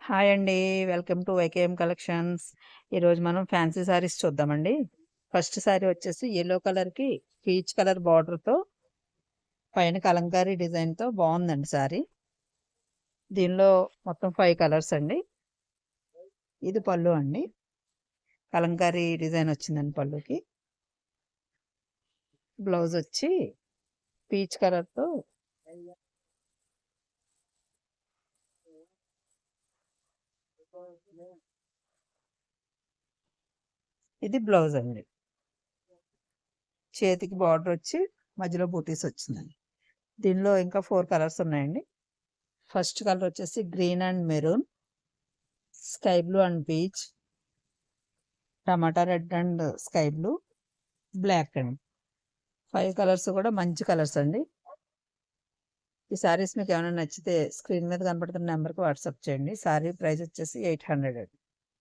Hi అండి. Welcome to YKM కలెక్షన్స్. ఈరోజు మనం ఫ్యాన్సీ సారీస్ చూద్దామండి. ఫస్ట్ సారీ వచ్చేసి యెల్లో కలర్‌కి పీచ్ కలర్ బార్డర్‌తో పైన కలంకారీ డిజైన్‌తో బాగుందండి సారీ. దీనిలో మొత్తం 5 కలర్స్ అండి. ఇది పళ్ళు అండి. కలంకారీ డిజైన్ వచ్చిందండి పళ్ళుకి. బ్లౌజ్ వచ్చి పీచ్ కలర్‌తో ఇది బ్లౌజ్ అండి. చేతికి బార్డర్ వచ్చి మధ్యలో బూటీస్ వచ్చిందండి. దీనిలో ఇంకా 4 కలర్స్ ఉన్నాయండి. ఫస్ట్ కలర్ వచ్చేసి green and maroon, sky blue and peach, tomato red and sky blue, black అండి. 5 కలర్స్ కూడా మంచి కలర్స్ అండి. ఈ సారీస్ మీకు ఏమైనా నచ్చితే స్క్రీన్ మీద కనపడుతున్న నెంబర్కి వాట్సాప్ చేయండి. సారీ ప్రైస్ వచ్చేసి 800 అండి.